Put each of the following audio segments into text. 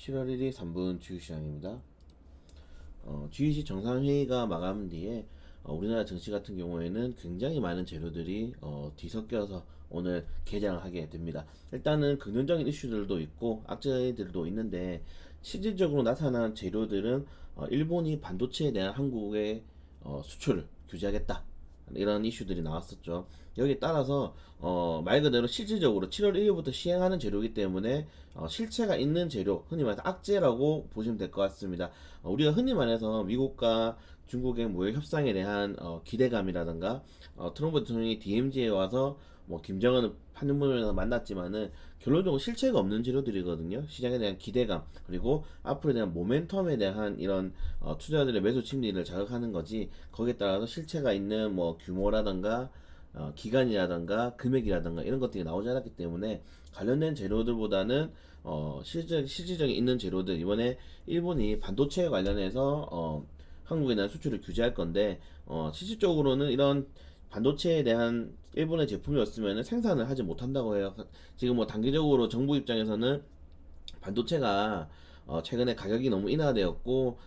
7월 1일 3분 주식시장입니다. GEC 정상회의가 마감 뒤에 우리나라 증시 같은 경우에는 굉장히 많은 재료들이 뒤섞여서 오늘 개장을 하게 됩니다. 일단은 긍정적인 이슈들도 있고 악재들도 있는데 실질적으로 나타난 재료들은 일본이 반도체에 대한 한국의 수출을 규제하겠다, 이런 이슈들이 나왔었죠. 여기에 따라서 말 그대로 실질적으로 7월 1일부터 시행하는 재료이기 때문에 실체가 있는 재료, 흔히 말해서 악재라고 보시면 될 것 같습니다. 우리가 흔히 말해서 미국과 중국의 무역 협상에 대한 기대감이라든가, 트럼프 대통령이 DMZ에 와서 뭐 김정은을 판문점에서 만났지만은 결론적으로 실체가 없는 재료들이거든요. 시장에 대한 기대감, 그리고 앞으로에 대한 모멘텀에 대한 이런 투자자들의 매수 심리를 자극하는 거지, 거기에 따라서 실체가 있는 뭐 규모라든가 기간이라든가 금액이라든가 이런 것들이 나오지 않았기 때문에 관련된 재료들보다는 실질적인 있는 재료들, 이번에 일본이 반도체 관련해서 한국에 대한 수출을 규제할 건데, 실질적으로는 이런 반도체에 대한 일본의 제품이었으면 생산을 하지 못한다고 해요. 지금 뭐 단기적으로 정부 입장에서는 반도체가 최근에 가격이 너무 인하되었고,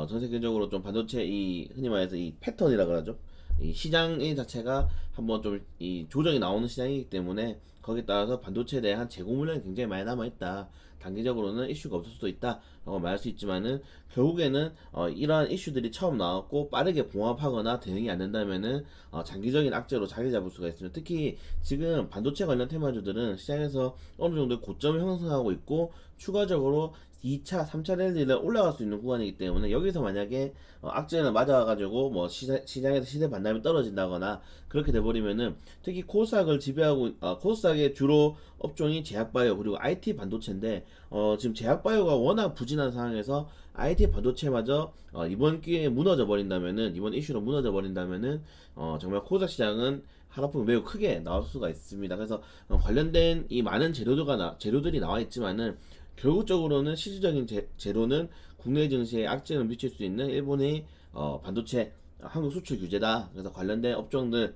전 세계적으로 좀 반도체 이 흔히 말해서 이 패턴이라 그러죠. 이 시장의 자체가 한번 좀 이 조정이 나오는 시장이기 때문에 거기에 따라서 반도체에 대한 재고 물량이 굉장히 많이 남아 있다. 단기적으로는 이슈가 없을 수도 있다라고 말할 수 있지만은, 결국에는 이러한 이슈들이 처음 나왔고 빠르게 봉합하거나 대응이 안 된다면은 장기적인 악재로 자리 잡을 수가 있습니다. 특히 지금 반도체 관련 테마주들은 시장에서 어느 정도 고점을 형성하고 있고, 추가적으로 2차, 3차 랠리를 올라갈 수 있는 구간이기 때문에, 여기서 만약에 악재를 맞아가지고 뭐 시장에서 시세 반감이 떨어진다거나 그렇게 돼버리면은, 특히 코스닥을 지배하고 코스닥의 주로 업종이 제약바이오 그리고 IT 반도체인데, 지금 제약바이오가 워낙 부진한 상황에서 IT 반도체마저 이번 기회에 무너져 버린다면은, 이번 이슈로 무너져 버린다면은 정말 코스닥 시장은 하락폭이 매우 크게 나올 수가 있습니다. 그래서 관련된 이 많은 재료들이 나와 있지만은, 결국적으로는 실질적인 재료는 국내 증시에 악재를 미칠 수 있는 일본의 반도체 한국 수출 규제다. 그래서 관련된 업종들,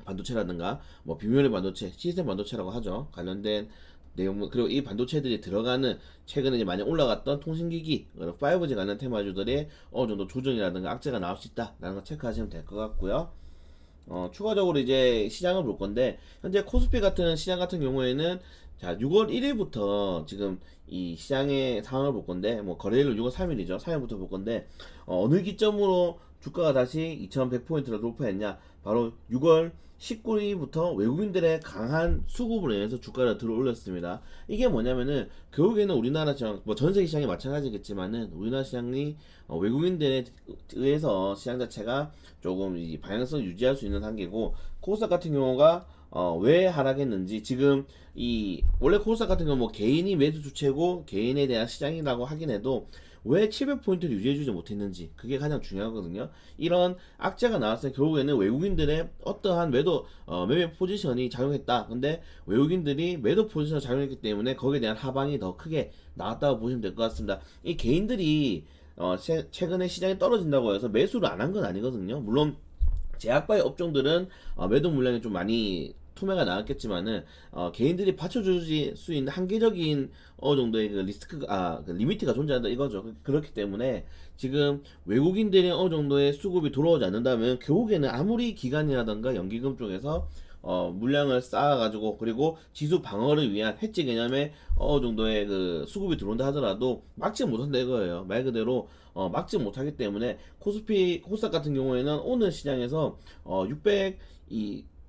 반도체라든가 뭐 비메모리 반도체, 시스템 반도체라고 하죠. 관련된 내용, 그리고 이 반도체들이 들어가는 최근에 이제 많이 올라갔던 통신기기, 5G 관련 테마주들의 어느 정도 조정이라든가 악재가 나올 수 있다라는 거 체크하시면 될 것 같고요. 추가적으로 이제 시장을 볼 건데, 현재 코스피 같은 시장 같은 경우에는 자 6월 1일부터 지금 이 시장의 상황을 볼 건데, 뭐 거래일은 6월 3일이죠. 3일부터 볼 건데, 어느 기점으로 주가가 다시 2100포인트를 돌파했냐, 바로 6월 19일부터 외국인들의 강한 수급으로 인해서 주가를 들어 올렸습니다. 이게 뭐냐면은 결국에는 우리나라 시장, 뭐 전 세계 시장이 마찬가지겠지만은, 우리나라 시장이 외국인들에 의해서 시장 자체가 조금 이 방향성을 유지할 수 있는 한계고, 코스닥 같은 경우가 왜 하락했는지, 지금 이 원래 코스닥 같은 경우 뭐 개인이 매수 주체고 개인에 대한 시장이라고 하긴 해도 왜 700포인트를 유지해주지 못했는지, 그게 가장 중요하거든요. 이런 악재가 나왔을 때 결국에는 외국인들의 어떠한 매매 포지션이 작용했다. 근데 외국인들이 매도 포지션을 작용했기 때문에 거기에 대한 하방이 더 크게 나왔다고 보시면 될 것 같습니다. 이 개인들이 최근에 시장이 떨어진다고 해서 매수를 안 한 건 아니거든요. 물론 제약바의 업종들은 매도 물량이 좀 많이 투매가 나왔겠지만은, 개인들이 받쳐줄 수 있는 한계적인 어느 정도의 그 그 리미트가 존재한다 이거죠. 그렇기 때문에 지금 외국인들이 어느 정도의 수급이 돌아오지 않는다면, 결국에는 아무리 기관이라던가 연기금 쪽에서 물량을 쌓아가지고, 그리고 지수 방어를 위한 해지 개념의 어느 정도의 그 수급이 들어온다 하더라도 막지 못한다 이거예요. 말 그대로 막지 못하기 때문에, 코스닥 같은 경우에는 오늘 시장에서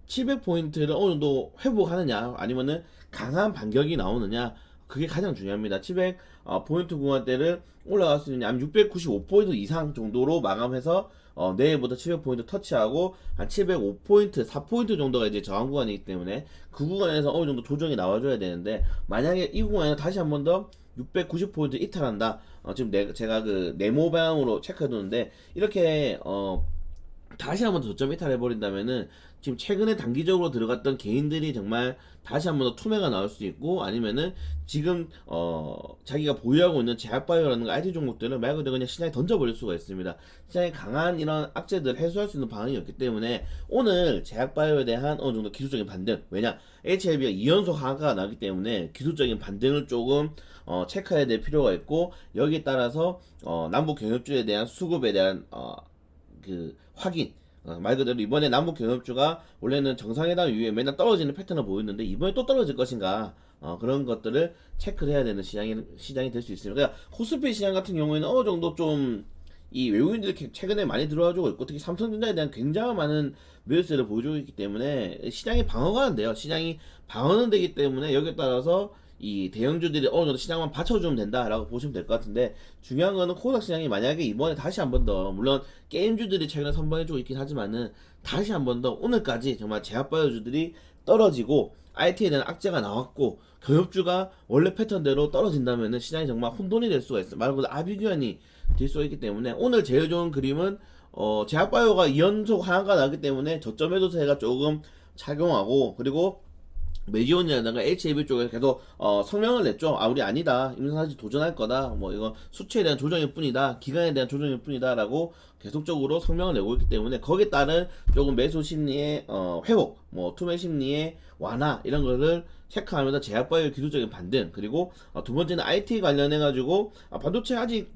700포인트를 어느 정도 회복하느냐, 아니면은 강한 반격이 나오느냐, 그게 가장 중요합니다. 700포인트 구간대를 올라갈 수 있느냐, 아니면 695포인트 이상 정도로 마감해서 내일부터 700포인트 터치하고 한 705포인트, 4포인트 정도가 이제 저항 구간이기 때문에, 그 구간에서 어느 정도 조정이 나와줘야 되는데, 만약에 이 구간에서 다시 한 번 더 690포인트 이탈한다. 지금 제가 그 네모 방향으로 체크해 두는데, 이렇게 다시 한번 저점 이탈해 버린다면은 지금 최근에 단기적으로 들어갔던 개인들이 정말 다시 한번 더 투매가 나올 수 있고, 아니면은 지금 자기가 보유하고 있는 제약바이오라는 IT 종목들을 말 그대로 그냥 시장에 던져버릴 수가 있습니다. 시장에 강한 이런 악재들을 해소할 수 있는 방안이 없기 때문에 오늘 제약바이오에 대한 어느 정도 기술적인 반등, 왜냐 HLB가 2연속 하락가 나기 때문에 기술적인 반등을 조금 체크해야 될 필요가 있고, 여기에 따라서 남북 경협주에 대한 수급에 대한 그 확인, 말 그대로 이번에 남북 경협주가 원래는 정상회담 이후에 맨날 떨어지는 패턴을 보였는데 이번에 또 떨어질 것인가, 그런 것들을 체크를 해야 되는 시장이 될 수 있습니다. 그러니까 코스피 시장 같은 경우에는 어느 정도 좀 이 외국인들이 최근에 많이 들어와주고 있고, 특히 삼성전자에 대한 굉장히 많은 매수세를 보여주고 있기 때문에 시장이 방어가 안 돼요. 시장이 방어는 되기 때문에 여기에 따라서 이 대형주들이 어느 정도 시장만 받쳐주면 된다라고 보시면 될 것 같은데, 중요한 거는 코스닥 시장이 만약에 이번에 다시 한 번 더, 물론 게임주들이 최근에 선방해주고 있긴 하지만은 다시 한 번 더 오늘까지 정말 제약바이오주들이 떨어지고 IT에 대한 악재가 나왔고 경협주가 원래 패턴대로 떨어진다면은 시장이 정말 혼돈이 될 수가 있어요. 말 그대로 아비규환이 될 수가 있기 때문에 오늘 제일 좋은 그림은 제약바이오가 2연속 하한가 나기 때문에 저점 매도세가 조금 착용하고, 그리고 메지온이라든가 HAB 쪽에서 계속 성명을 냈죠. 아, 우리 아니다, 임상사지 도전할 거다, 뭐 이거 수치에 대한 조정일 뿐이다, 기간에 대한 조정일 뿐이다 라고 계속적으로 성명을 내고 있기 때문에 거기에 따른 조금 매수 심리의 회복, 뭐 투매 심리의 완화, 이런 거를 체크하면서 제약바이오 기술적인 반등, 그리고 두 번째는 IT 관련해 가지고 반도체 아직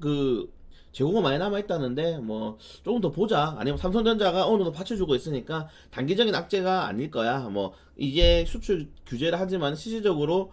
재고가 많이 남아있다는데 뭐 조금 더 보자, 아니면 삼성전자가 어느 정도 받쳐주고 있으니까 단기적인 악재가 아닐 거야, 뭐 이제 수출 규제를 하지만 실질적으로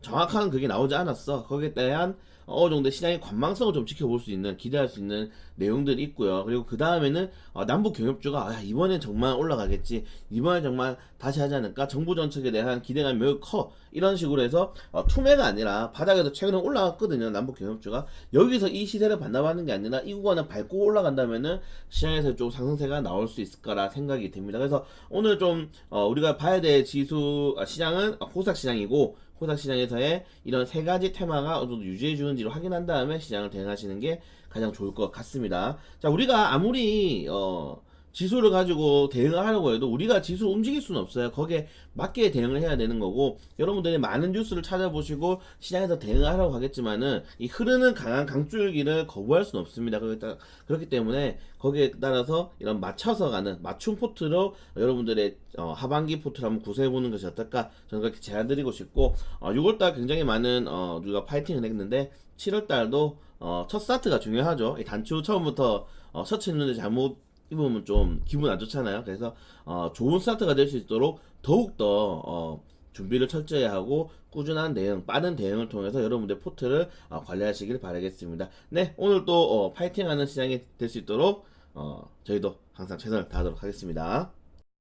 정확한 그게 나오지 않았어. 거기에 대한 어느 정도 시장의 관망성을 좀 지켜볼 수 있는, 기대할 수 있는 내용들이 있고요. 그리고 그 다음에는 남북 경협주가 이번엔 정말 올라가겠지, 이번엔 정말 다시 하지 않을까, 정부 정책에 대한 기대감이 매우 커, 이런 식으로 해서 투매가 아니라 바닥에서 최근에 올라갔거든요. 남북 경협주가 여기서 이 시세를 반납하는 게 아니라 이 구간을 밟고 올라간다면은 시장에서 좀 상승세가 나올 수 있을 거라 생각이 듭니다. 그래서 오늘 좀 우리가 봐야 될 시장은 코스닥 시장이고, 코스닥 시장에서의 이런 세 가지 테마가 어느 정도 유지해 주는지를 확인한 다음에 시장을 대응하시는 게 가장 좋을 것 같습니다. 자, 우리가 아무리 지수를 가지고 대응을 하려고 해도 우리가 지수 움직일 수는 없어요. 거기에 맞게 대응을 해야 되는 거고, 여러분들이 많은 뉴스를 찾아보시고 시장에서 대응을 하려고 하겠지만은 이 흐르는 강한 강줄기를 거부할 수는 없습니다. 그렇기 때문에 거기에 따라서 이런 맞춰서 가는 맞춤 포트로 여러분들의 하반기 포트를 한번 구성해 보는 것이 어떨까, 저는 그렇게 제안 드리고 싶고, 6월달 굉장히 많은 우리가 파이팅을 했는데 7월달도 첫 스타트가 중요하죠. 이 단추 처음부터 셔츠 입는데 잘못 입으면 좀 기분 안 좋잖아요. 그래서 좋은 스타트가 될 수 있도록 더욱더 준비를 철저히 하고 꾸준한 대응, 빠른 대응을 통해서 여러분들 포트를 관리하시길 바라겠습니다. 네, 오늘 또 파이팅하는 시장이 될 수 있도록 저희도 항상 최선을 다하도록 하겠습니다.